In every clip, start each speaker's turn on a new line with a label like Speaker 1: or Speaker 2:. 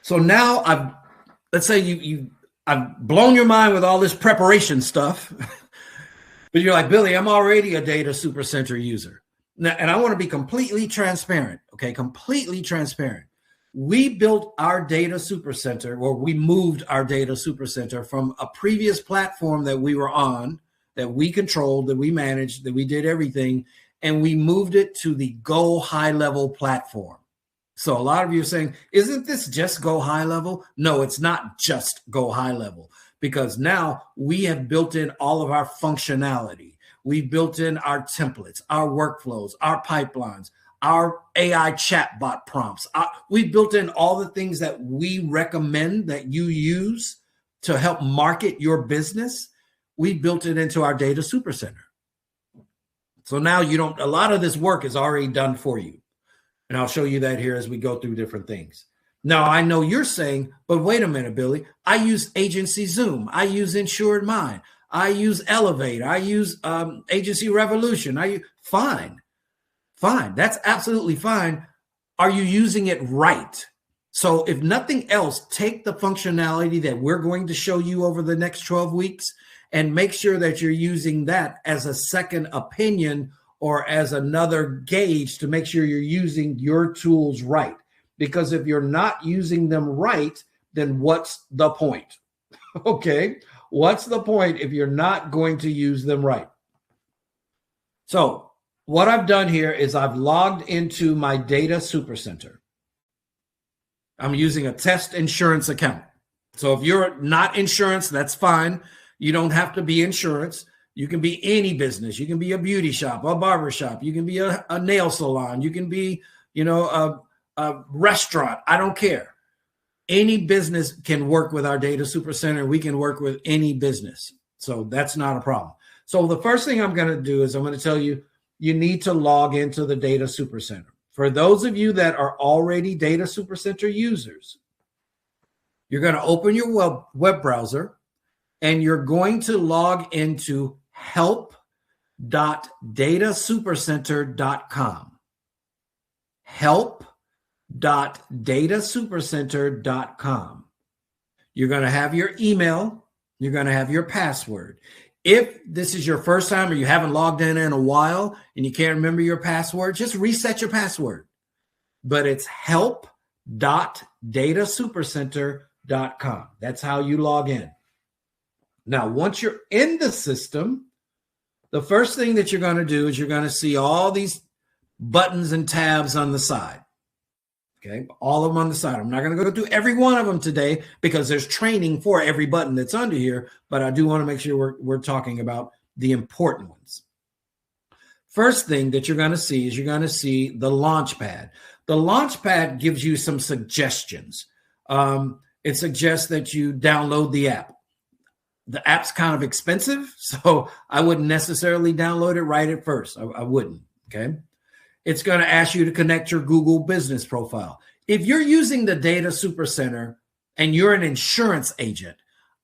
Speaker 1: So now let's say I've blown your mind with all this preparation stuff, but you're like, Billy, I'm already a Data Supercenter user. Now, and I want to be completely transparent, okay? Completely transparent. We built our Data Supercenter, or we moved our Data Supercenter from a previous platform that we were on, that we controlled, that we managed, that we did everything, and we moved it to the Go High Level platform. So a lot of you are saying, isn't this just Go High Level? No, it's not just Go High Level, because now we have built in all of our functionality. We've built in our templates, our workflows, our pipelines, our AI chatbot prompts. We've built in all the things that we recommend that you use to help market your business. We built it into our Data Supercenter. So now a lot of this work is already done for you. And I'll show you that here as we go through different things. Now, I know you're saying, but wait a minute, Billy, I use Agency Zoom. I use Insured Mind. I use Elevate. I use Agency Revolution. Fine. That's absolutely fine. Are you using it right? So if nothing else, take the functionality that we're going to show you over the next 12 weeks and make sure that you're using that as a second opinion or as another gauge to make sure you're using your tools right. Because if you're not using them right, then what's the point? Okay, what's the point if you're not going to use them right? So what I've done here is I've logged into my Data Supercenter. I'm using a test insurance account. So if you're not insurance, that's fine. You don't have to be insurance. You can be any business. You can be a beauty shop, a barber shop. You can be a nail salon. You can be, a restaurant. I don't care. Any business can work with our Data Supercenter. We can work with any business. So that's not a problem. So the first thing I'm going to do is I'm going to tell you, you need to log into the Data Supercenter. For those of you that are already Data Supercenter users, you're going to open your web browser and you're going to log into help.datasupercenter.com. Help.datasupercenter.com. You're going to have your email. You're going to have your password. If this is your first time or you haven't logged in a while and you can't remember your password, just reset your password. But it's help.datasupercenter.com. That's how you log in. Now, once you're in the system, the first thing that you're going to do is you're going to see all these buttons and tabs on the side. Okay, all of them on the side. I'm not going to go through every one of them today because there's training for every button that's under here, but I do want to make sure we're talking about the important ones. First thing that you're going to see is you're going to see the Launchpad. The Launchpad gives you some suggestions. It suggests that you download the app. The app's kind of expensive, so I wouldn't necessarily download it right at first. I wouldn't, okay? It's going to ask you to connect your Google business profile. If you're using the Data Supercenter and you're an insurance agent,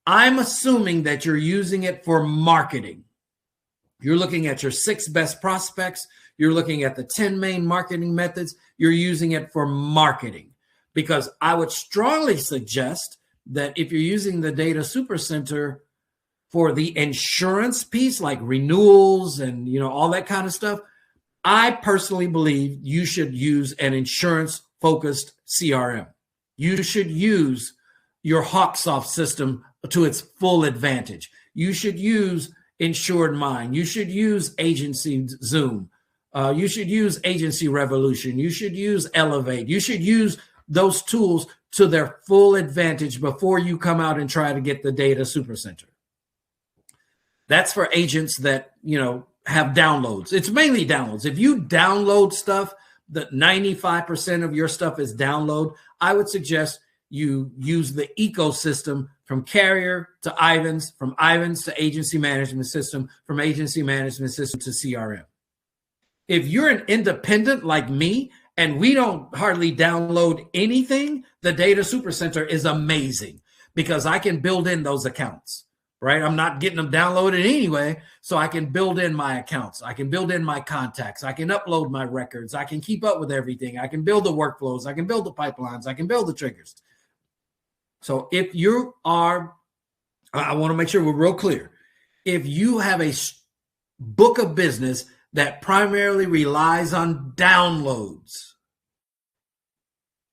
Speaker 1: I'm assuming that you're using it for marketing. You're looking at your 6 best prospects. You're looking at the 10 main marketing methods. You're using it for marketing, because I would strongly suggest that if you're using the Data Supercenter for the insurance piece, like renewals and all that kind of stuff, I personally believe you should use an insurance-focused CRM. You should use your HawkSoft system to its full advantage. You should use Insured Mind. You should use Agency Zoom. You should use Agency Revolution. You should use Elevate. You should use those tools to their full advantage before you come out and try to get the Data Supercenter. That's for agents that, have downloads. It's mainly downloads. If you download stuff, that 95% of your stuff is download, I would suggest you use the ecosystem from carrier to Ivans, from Ivans to agency management system, from agency management system to CRM. If you're an independent like me and we don't hardly download anything, the Data Supercenter is amazing because I can build in those accounts. Right? I'm not getting them downloaded anyway, so I can build in my accounts. I can build in my contacts. I can upload my records. I can keep up with everything. I can build the workflows. I can build the pipelines. I can build the triggers. So if you are, I want to make sure we're real clear. If you have a book of business that primarily relies on downloads,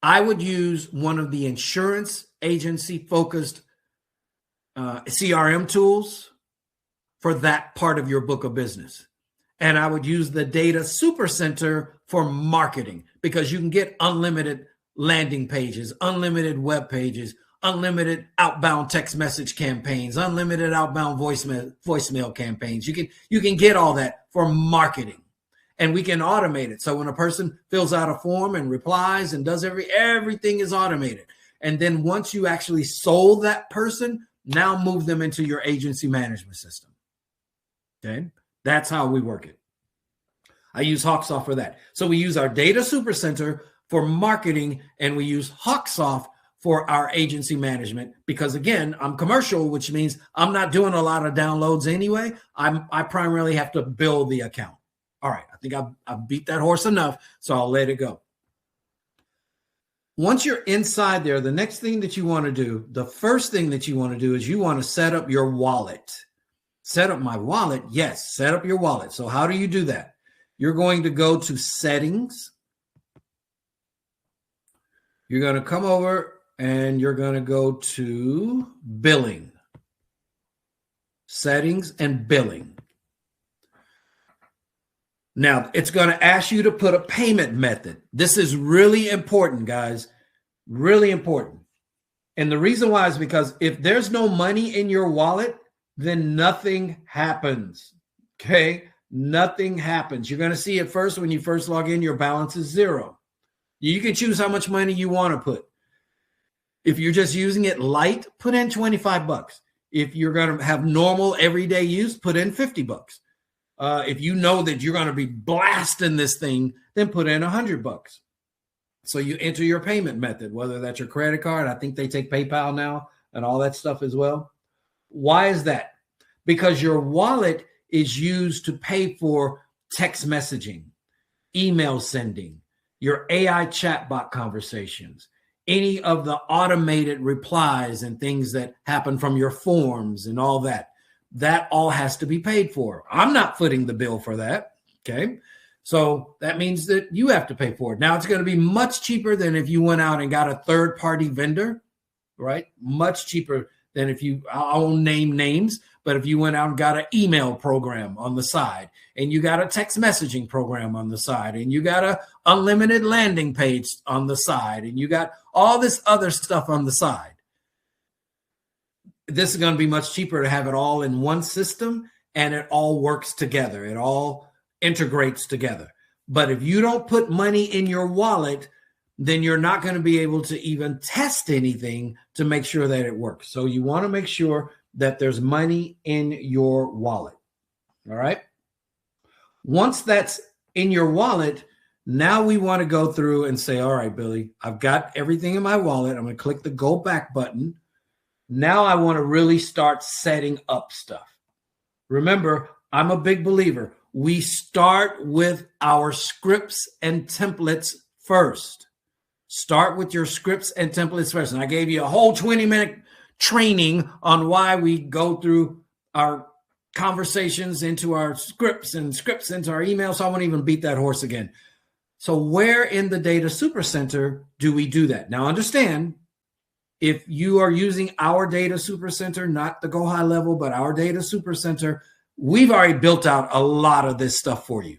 Speaker 1: I would use one of the insurance agency focused CRM tools for that part of your book of business. And I would use the Data Supercenter for marketing, because you can get unlimited landing pages, unlimited web pages, unlimited outbound text message campaigns, unlimited outbound voicemail campaigns. You can get all that for marketing, and we can automate it. So when a person fills out a form and replies and does everything is automated. And then once you actually sold that person, now move them into your agency management system. Okay, that's how we work it. I use Hawksoft for that. So we use our Data Supercenter for marketing, and we use Hawksoft for our agency management, because again, I'm commercial, which means I'm not doing a lot of downloads anyway. I primarily have to build the account. All right, I think I've beat that horse enough, so I'll let it go. Once you're inside there, the next thing that you want to do, the first thing that you want to do is you want to set up your wallet. Set up my wallet? Yes, set up your wallet. So how do you do that? You're going to go to settings. You're going to come over and you're going to go to billing. Settings and billing. Now, it's going to ask you to put a payment method. This is really important, guys. Really important. And the reason why is because if there's no money in your wallet, then nothing happens. Okay? Nothing happens. You're going to see at first, when you first log in, your balance is zero. You can choose how much money you want to put. If you're just using it light, put in $25. If you're going to have normal everyday use, put in $50. If you know that you're going to be blasting this thing, then put in $100. So you enter your payment method, whether that's your credit card. I think they take PayPal now and all that stuff as well. Why is that? Because your wallet is used to pay for text messaging, email sending, your AI chatbot conversations, any of the automated replies and things that happen from your forms and all that. That all has to be paid for. I'm not footing the bill for that. Okay. So that means that you have to pay for it. Now it's going to be much cheaper than if you went out and got a third-party vendor, right? Much cheaper than if you, I won't name names, but if you went out and got an email program on the side, and you got a text messaging program on the side, and you got a unlimited landing page on the side, and you got all this other stuff on the side. This is going to be much cheaper to have it all in one system, and it all works together. It all integrates together. But if you don't put money in your wallet, then you're not going to be able to even test anything to make sure that it works. So you want to make sure that there's money in your wallet. All right. Once that's in your wallet, now we want to go through and say, all right, Billy, I've got everything in my wallet. I'm going to click the go back button. Now I want to really start setting up stuff. Remember, I'm a big believer. We start with our scripts and templates first. Start with your scripts and templates first. And I gave you a whole 20-minute training on why we go through our conversations into our scripts and scripts into our emails. So I won't even beat that horse again. So where in the Data Supercenter do we do that? Now understand, if you are using our Data Supercenter, not the Go High Level, but our Data Supercenter, we've already built out a lot of this stuff for you.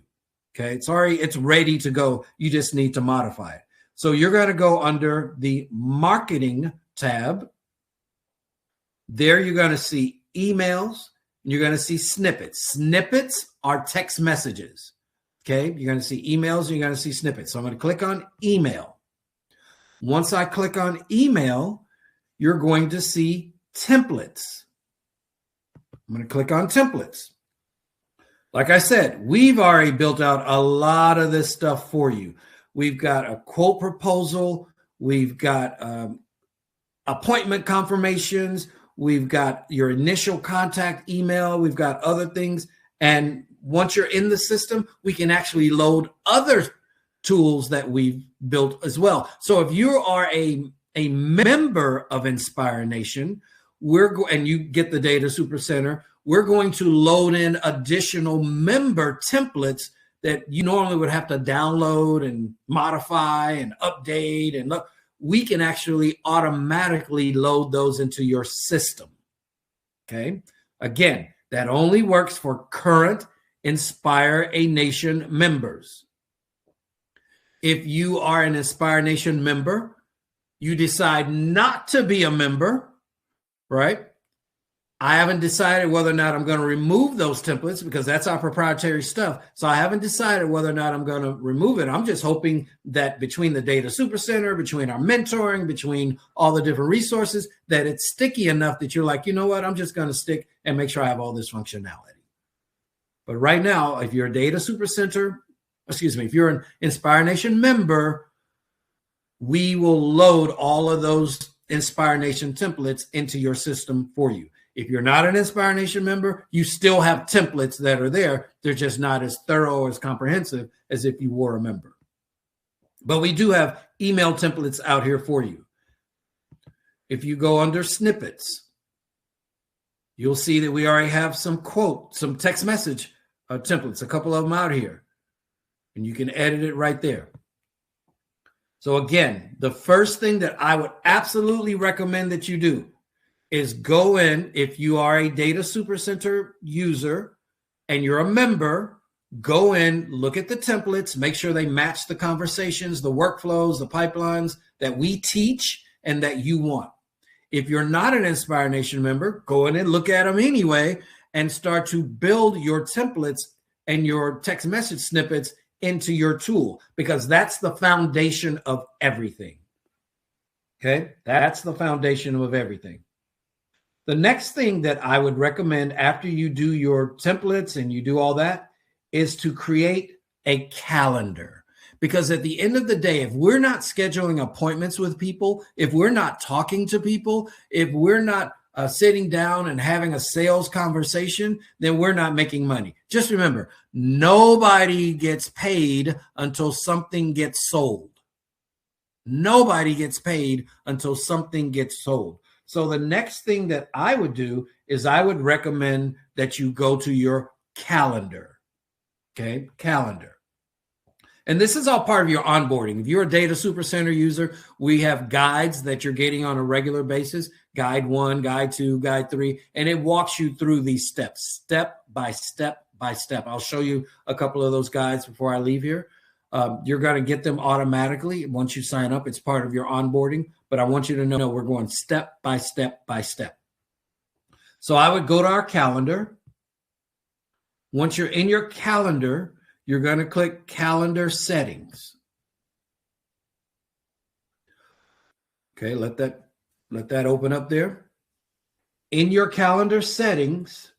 Speaker 1: Okay, it's ready to go. You just need to modify it. So you're going to go under the Marketing tab. There you're going to see emails. You're going to see snippets. Snippets are text messages. Okay, you're going to see emails. You're going to see snippets. So I'm going to click on email. Once I click on email, you're going to see templates. I'm going to click on templates. Like I said, we've already built out a lot of this stuff for you. We've got a quote proposal. We've got appointment confirmations. We've got your initial contact email. We've got other things. And once you're in the system, we can actually load other tools that we've built as well. So if you are a a member of Inspire Nation, and you get the Data Supercenter, we're going to load in additional member templates that you normally would have to download and modify and update. And we can actually automatically load those into your system. Okay. Again, that only works for current Inspire a Nation members. If you are an Inspire Nation member, you decide not to be a member, right? I haven't decided whether or not I'm going to remove those templates because that's our proprietary stuff. So I haven't decided whether or not I'm going to remove it. I'm just hoping that between the Data Supercenter, between our mentoring, between all the different resources, that it's sticky enough that you're like, you know what, I'm just going to stick and make sure I have all this functionality. But right now, if you're a Data Supercenter, if you're an Inspire Nation member, we will load all of those Inspire Nation templates into your system for you. If you're not an Inspire Nation member, you still have templates that are there. They're just not as thorough or as comprehensive as if you were a member. But we do have email templates out here for you. If you go under snippets, you'll see that we already have some text message templates, a couple of them out here. And you can edit it right there. So again, the first thing that I would absolutely recommend that you do is go in, if you are a Data Supercenter user and you're a member, go in, look at the templates, make sure they match the conversations, the workflows, the pipelines that we teach and that you want. If you're not an Inspire Nation member, go in and look at them anyway and start to build your templates and your text message snippets into your tool, because that's the foundation of everything. Okay, that's the foundation of everything. The next thing that I would recommend after you do your templates and you do all that is to create a calendar. Because at the end of the day, if we're not scheduling appointments with people, if we're not talking to people, if we're not sitting down and having a sales conversation, then we're not making money. Just remember, nobody gets paid until something gets sold. Nobody gets paid until something gets sold. So the next thing that I would do is I would recommend that you go to your calendar. Okay, calendar. And this is all part of your onboarding. If you're a Data Supercenter user, we have guides that you're getting on a regular basis. Guide 1, Guide 2, Guide 3, and it walks you through these steps, step by step by step. I'll show you a couple of those guides before I leave here. You're going to get them automatically once you sign up. It's part of your onboarding, but I want you to know we're going step by step by step. So I would go to our calendar. Once you're in your calendar, you're going to click Calendar Settings. Okay, let that open up there. In your calendar settings,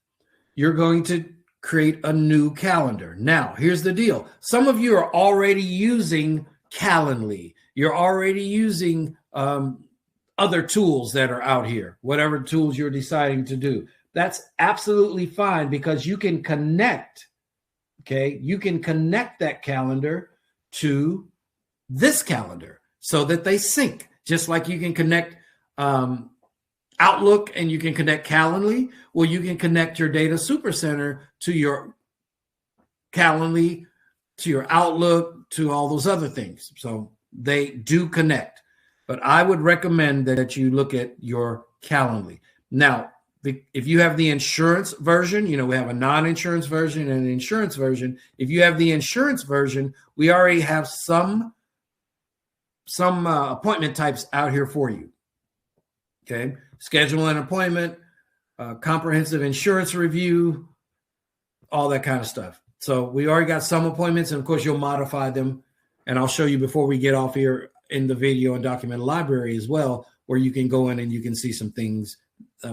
Speaker 1: you're going to create a new calendar. Now, here's the deal. Some of you are already using Calendly. You're already using other tools that are out here, whatever tools you're deciding to do. That's absolutely fine because you can connect, okay? You can connect that calendar to this calendar so that they sync, just like you can connect Outlook and you can connect Calendly. Well, you can connect your Data Supercenter to your Calendly, to your Outlook, to all those other things. So they do connect. But I would recommend that you look at your Calendly. Now, if you have the insurance version, you know, we have a non-insurance version and an insurance version. If you have the insurance version, we already have some appointment types out here for you. Okay, schedule an appointment, comprehensive insurance review, all that kind of stuff. So we already got some appointments, and of course you'll modify them. And I'll show you before we get off here in the video and document library as well, where you can go in and you can see some things,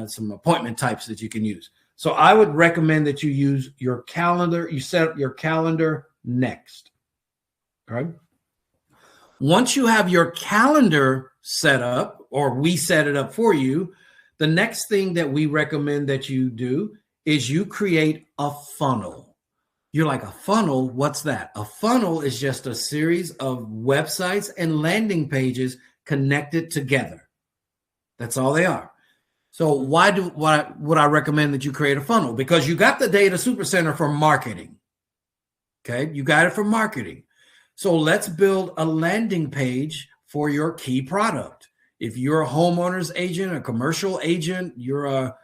Speaker 1: some appointment types that you can use. So I would recommend that you use your calendar. You set up your calendar next. All right. Once you have your calendar set up, or we set it up for you, the next thing that we recommend that you do is you create a funnel. You're like, a funnel? What's that? A funnel is just a series of websites and landing pages connected together. That's all they are. So why would I recommend that you create a funnel? Because you got the Data Supercenter for marketing. Okay, you got it for marketing. So let's build a landing page for your key product. If you're a homeowner's agent, a commercial agent, you're a,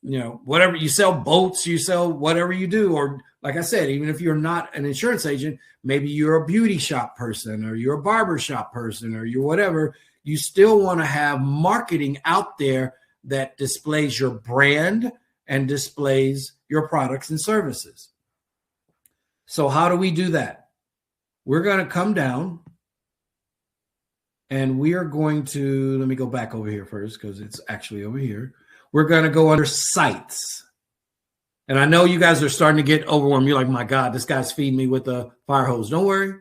Speaker 1: whatever, you sell boats, you sell whatever you do. Or like I said, even if you're not an insurance agent, maybe you're a beauty shop person or you're a barber shop person or you're whatever, you still want to have marketing out there that displays your brand and displays your products and services. So how do we do that? We're going to come down and we are going to, let me go back over here first because it's actually over here. We're going to go under sites. And I know you guys are starting to get overwhelmed. You're like, my God, this guy's feeding me with a fire hose. Don't worry.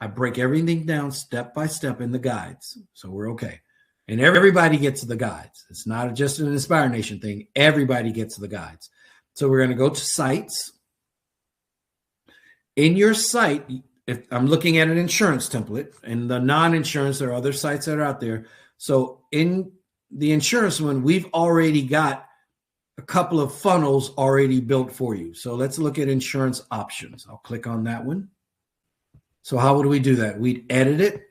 Speaker 1: I break everything down step by step in the guides. So we're okay. And everybody gets the guides. It's not just an Inspire Nation thing. Everybody gets the guides. So we're going to go to sites. In your site, if I'm looking at an insurance template and the non-insurance, there are other sites that are out there. So in the insurance one, we've already got a couple of funnels already built for you. So let's look at insurance options. I'll click on that one. So how would we do that? We'd edit it.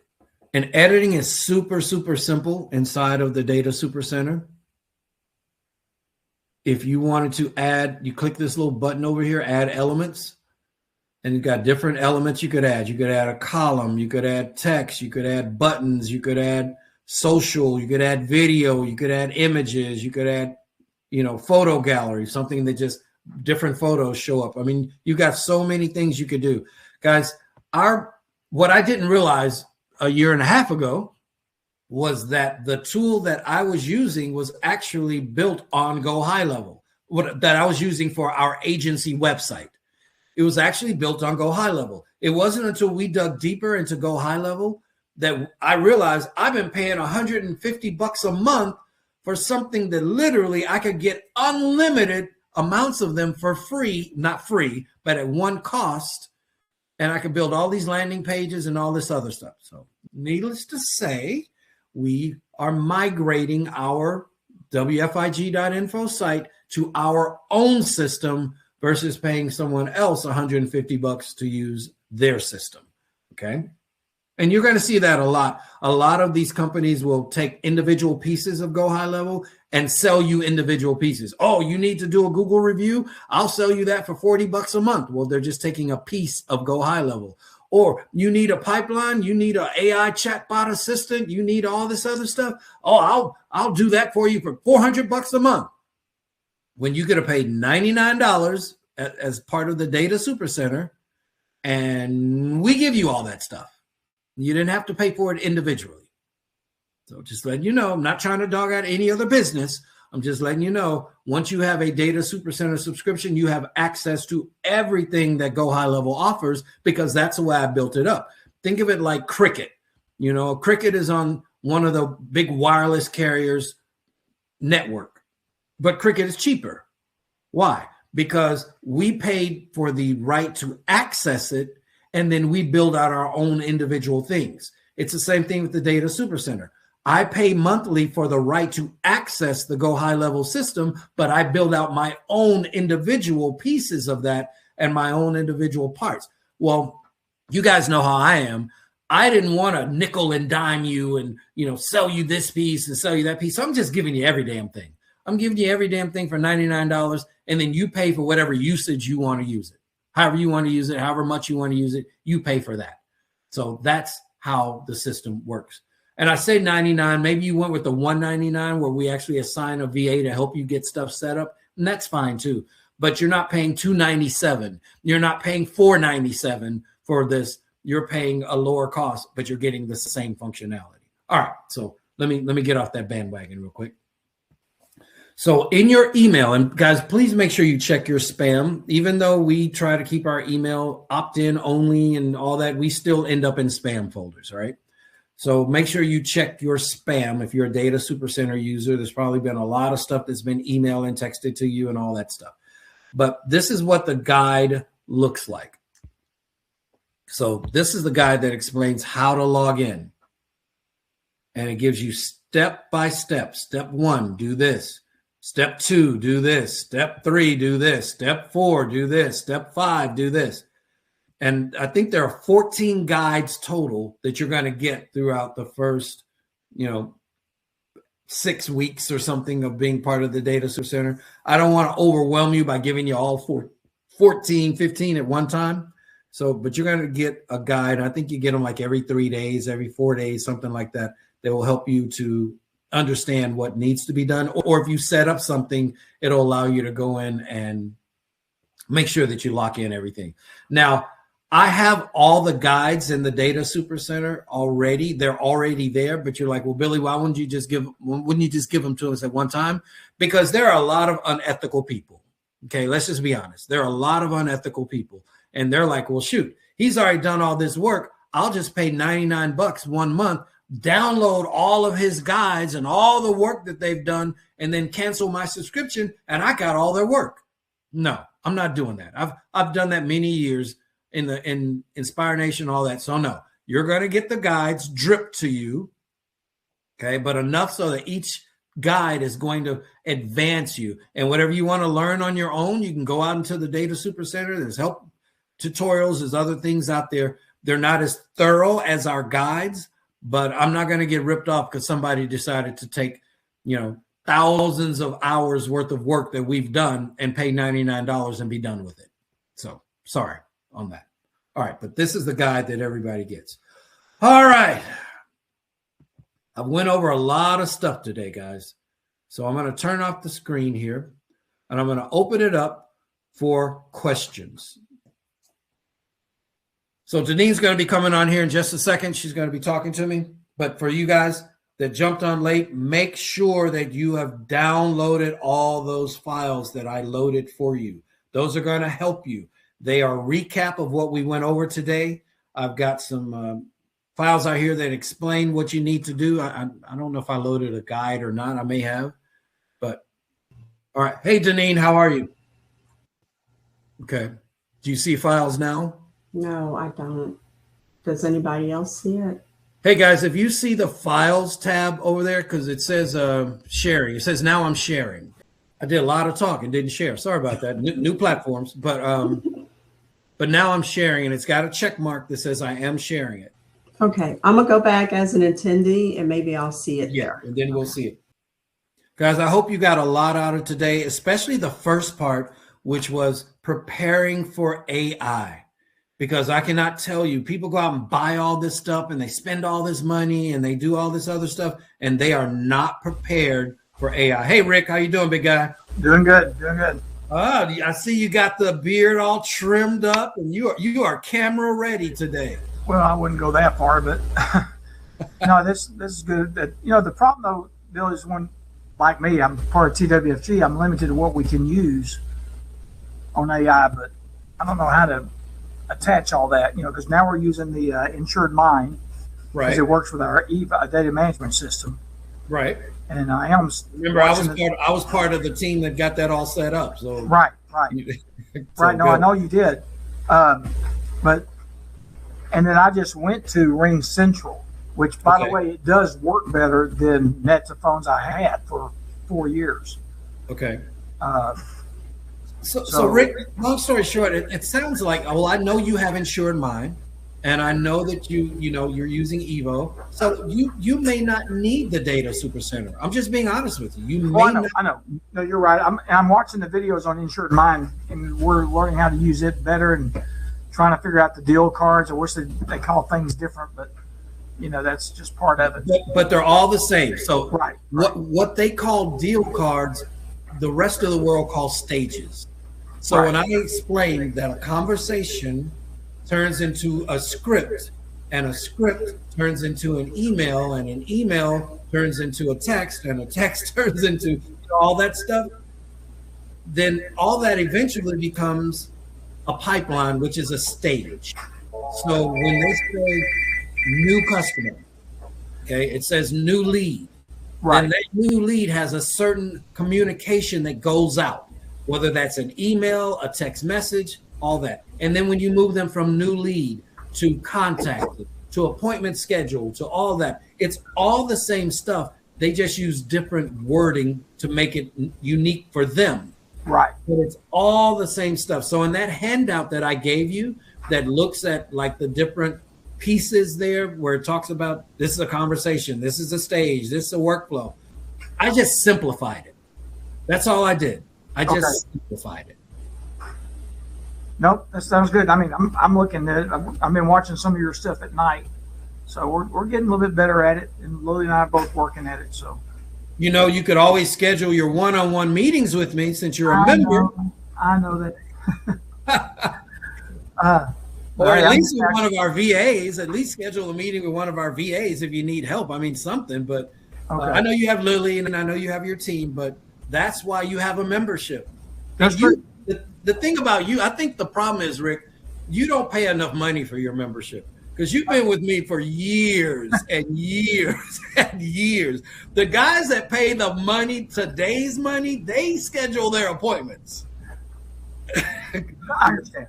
Speaker 1: And editing is super, super simple inside of the Data Supercenter. If you wanted to add, you click this little button over here, add elements. And you've got different elements you could add. You could add a column. You could add text. You could add buttons. You could add social. You could add video. You could add images. You could add, photo gallery, something that just different photos show up. I mean, you got so many things you could do. Guys, what I didn't realize a year and a half ago was that the tool that I was using was actually built on Go High Level, that I was using for our agency website. It was actually built on Go High Level. It wasn't until we dug deeper into Go High Level that I realized I've been paying $150 a month for something that literally I could get unlimited amounts of them for free, not free, but at one cost. And I could build all these landing pages and all this other stuff. So needless to say, we are migrating our WFIG.info site to our own system versus paying someone else $150 to use their system, okay? And you're going to see that a lot. A lot of these companies will take individual pieces of Go High Level and sell you individual pieces. Oh, you need to do a Google review? I'll sell you that for $40 a month. Well, they're just taking a piece of Go High Level. Or you need a pipeline, you need an AI chatbot assistant, you need all this other stuff. Oh, I'll do that for you for $400 a month. When you get to pay $99 as part of the Data Supercenter, and we give you all that stuff. You didn't have to pay for it individually. So just letting you know, I'm not trying to dog out any other business. I'm just letting you know, once you have a Data Supercenter subscription, you have access to everything that Go High Level offers because that's the way I built it up. Think of it like Cricket. Cricket is on one of the big wireless carriers network, but Cricket is cheaper. Why? Because we paid for the right to access it, and then we build out our own individual things. It's the same thing with the Data Supercenter. I pay monthly for the right to access the Go High Level system, but I build out my own individual pieces of that and my own individual parts. Well, you guys know how I am. I didn't want to nickel and dime you and, sell you this piece and sell you that piece. So I'm just giving you every damn thing. I'm giving you every damn thing for $99, and then you pay for whatever usage you want to use it. However you want to use it, however much you want to use it, you pay for that. So that's how the system works. And I say 99, maybe you went with the 199 where we actually assign a VA to help you get stuff set up, and that's fine too. But you're not paying $297. You're not paying $497 for this. You're paying a lower cost, but you're getting the same functionality. All right, so let me get off that bandwagon real quick. So in your email, and guys, please make sure you check your spam. Even though we try to keep our email opt-in only and all that, we still end up in spam folders, right? So make sure you check your spam. If you're a Data Supercenter user, there's probably been a lot of stuff that's been emailed and texted to you and all that stuff. But this is what the guide looks like. So this is the guide that explains how to log in. and it gives you step by step. Step 1, do this. Step 2, do this. Step 3, do this. Step 4, do this. Step 5, do this. And I think there are 14 guides total that you're going to get throughout the first, 6 weeks or something of being part of the Data Super Center. I don't want to overwhelm you by giving you all 14, 15 at one time. So, but you're going to get a guide. I think you get them like every 3 days, every 4 days, something like that. That will help you to understand what needs to be done. Or if you set up something, it'll allow you to go in and make sure that you lock in everything. Now, I have all the guides in the Data Super Center already. They're already there, but you're like, well, Billy, wouldn't you just give them to us at one time? Because there are a lot of unethical people. Okay, let's just be honest. There are a lot of unethical people. And they're like, well, shoot, he's already done all this work. I'll just pay $99 1 month, download all of his guides and all the work that they've done, and then cancel my subscription, and I got all their work. No, I'm not doing that. I've done that many years in Inspire Nation, all that. So no, you're going to get the guides dripped to you, okay, but enough so that each guide is going to advance you. And whatever you want to learn on your own, you can go out into the Data Super Center. There's help tutorials, there's other things out there. They're not as thorough as our guides, but I'm not going to get ripped off because somebody decided to take, thousands of hours worth of work that we've done and pay $99 and be done with it. So sorry on that. All right, but this is the guide that everybody gets. All right. I went over a lot of stuff today, guys. So I'm going to turn off the screen here and I'm going to open it up for questions. So Denise's going to be coming on here in just a second. She's going to be talking to me. But for you guys that jumped on late, make sure that you have downloaded all those files that I loaded for you. Those are going to help you. They are a recap of what we went over today. I've got some files out here that explain what you need to do. I don't know if I loaded a guide or not. I may have. But all right. Hey, Deneen, how are you? Okay. Do you see files now?
Speaker 2: No, I don't. Does anybody else see it?
Speaker 1: Hey, guys, if you see the files tab over there, because it says sharing. It says now I'm sharing. I did a lot of talking, didn't share. Sorry about that. New platforms. But now I'm sharing, and it's got a check mark that says I am sharing it.
Speaker 2: Okay. I'm going to go back as an attendee, and maybe I'll see it there.
Speaker 1: And then we'll see it. Guys, I hope you got a lot out of today, especially the first part, which was preparing for AI. Because I cannot tell you, people go out and buy all this stuff and they spend all this money and they do all this other stuff and they are not prepared for AI. Hey, Rick, how you doing, big guy?
Speaker 3: Doing good, doing good.
Speaker 1: I see you got the beard all trimmed up and you are camera ready today.
Speaker 3: Well, I wouldn't go that far, but no, this is good. The problem though, Bill, is when, like me, I'm part of TWFG. I'm limited to what we can use on AI, but I don't know how to attach all that, because now we're using the Insured Mind, right? Because it works with our EVA data management system,
Speaker 1: right?
Speaker 3: And I am.
Speaker 1: Remember, I was part of the team that got that all set up. So
Speaker 3: right. Right. No, I know you did, but and then I just went to Ring Central, which, by the way, it does work better than Net2Phones I had for 4 years.
Speaker 1: Okay. So Rick, long story short, it sounds like, well, I know you have Insured Mind, and I know that you're using Evo. So you may not need the Data Super Center. I'm just being honest with you.
Speaker 3: I know. No, you're right. I'm watching the videos on Insured Mind, and we're learning how to use it better and trying to figure out the deal cards. I wish they call things different, but that's just part of it.
Speaker 1: But they're all the same. So
Speaker 3: right.
Speaker 1: What they call deal cards, the rest of the world calls stages. So when I explain that a conversation turns into a script, and a script turns into an email, and an email turns into a text, and a text turns into all that stuff, then all that eventually becomes a pipeline, which is a stage. So when they say new customer, okay, it says new lead. Right. And that new lead has a certain communication that goes out, whether that's an email, a text message, all that. And then when you move them from new lead to contact, to appointment schedule, to all that. It's all the same stuff. They just use different wording to make it unique for them.
Speaker 3: Right.
Speaker 1: But it's all the same stuff. So in that handout that I gave you that looks at like the different pieces there where it talks about this is a conversation, this is a stage, this is a workflow, I just simplified it. That's all I did. I just simplified it.
Speaker 3: Nope, that sounds good. I mean, I'm looking at it. I've been watching some of your stuff at night, so we're getting a little bit better at it. And Lily and I are both working at it. So,
Speaker 1: you know, you could always schedule your one-on-one meetings with me since you're a member.
Speaker 3: I know that.
Speaker 1: Or at least with one of our VAs. At least schedule a meeting with one of our VAs if you need help. I mean, something. But I know you have Lily and I know you have your team, but that's why you have a membership.
Speaker 3: That's true.
Speaker 1: The thing about you, I think the problem is, Rick, you don't pay enough money for your membership because you've been with me for years and years and years. The guys that pay the money, today's money, they schedule their appointments.
Speaker 3: I understand.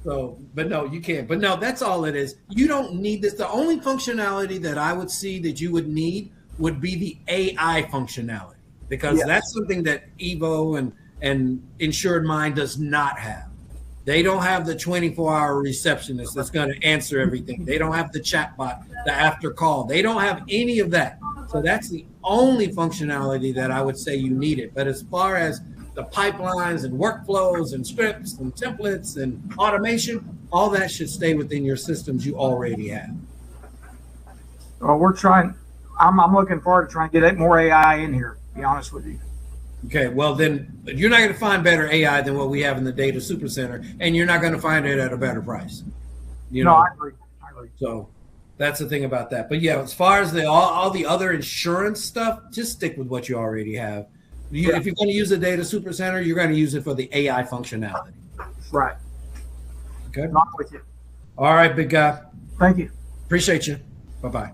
Speaker 1: So, but no, you can't. But no, that's all it is. You don't need this. The only functionality that I would see that you would need would be the AI functionality because that's something that Evo and Insured Mind does not have. They don't have the 24-hour receptionist that's going to answer everything. They don't have the chatbot, the after call. They don't have any of that. So that's the only functionality that I would say you need it. But as far as the pipelines and workflows and scripts and templates and automation, all that should stay within your systems you already have.
Speaker 3: Well, we're trying. I'm looking forward to trying to get more AI in here, to be honest with you.
Speaker 1: Okay, well then you're not going to find better AI than what we have in the Data Supercenter, and you're not going to find it at a better price. You know?
Speaker 3: No, I agree.
Speaker 1: So that's the thing about that. But yeah, as far as all the other insurance stuff, just stick with what you already have. If you're going to use the Data Supercenter, you're going to use it for the AI functionality.
Speaker 3: Right.
Speaker 1: Okay.
Speaker 3: I'm with you.
Speaker 1: All right, big guy.
Speaker 3: Thank you.
Speaker 1: Appreciate you. Bye-bye.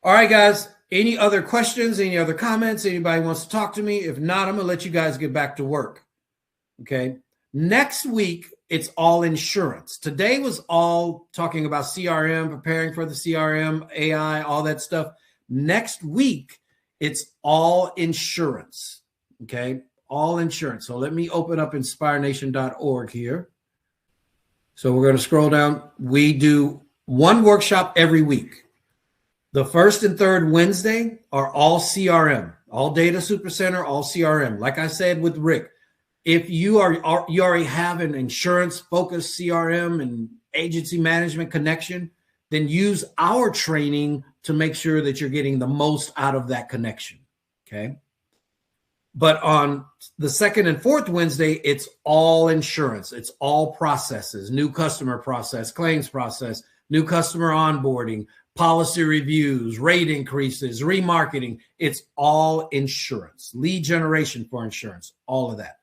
Speaker 1: All right, guys. Any other questions? Any other comments? Anybody wants to talk to me? If not, I'm going to let you guys get back to work. Okay. Next week, it's all insurance. Today was all talking about CRM, preparing for the CRM, AI, all that stuff. Next week, it's all insurance. Okay. All insurance. So let me open up inspirenation.org here. So we're going to scroll down. We do one workshop every week. The first and third Wednesday are all CRM, all Data Supercenter, all CRM. Like I said with Rick, if you already have an insurance-focused CRM and agency management connection, then use our training to make sure that you're getting the most out of that connection, okay? But on the second and fourth Wednesday, it's all insurance. It's all processes, new customer process, claims process, new customer onboarding, policy reviews, rate increases, remarketing. It's all insurance, lead generation for insurance, all of that.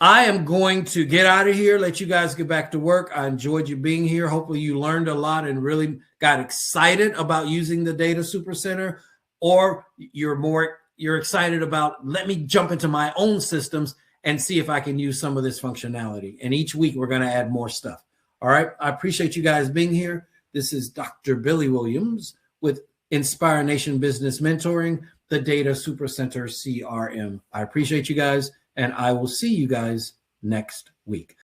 Speaker 1: I am going to get out of here, let you guys get back to work. I enjoyed you being here. Hopefully you learned a lot and really got excited about using the Data Supercenter, or you're excited about, let me jump into my own systems and see if I can use some of this functionality. And each week we're going to add more stuff. All right. I appreciate you guys being here. This is Dr. Billy Williams with Inspire Nation Business Mentoring, the Data Supercenter CRM. I appreciate you guys, and I will see you guys next week.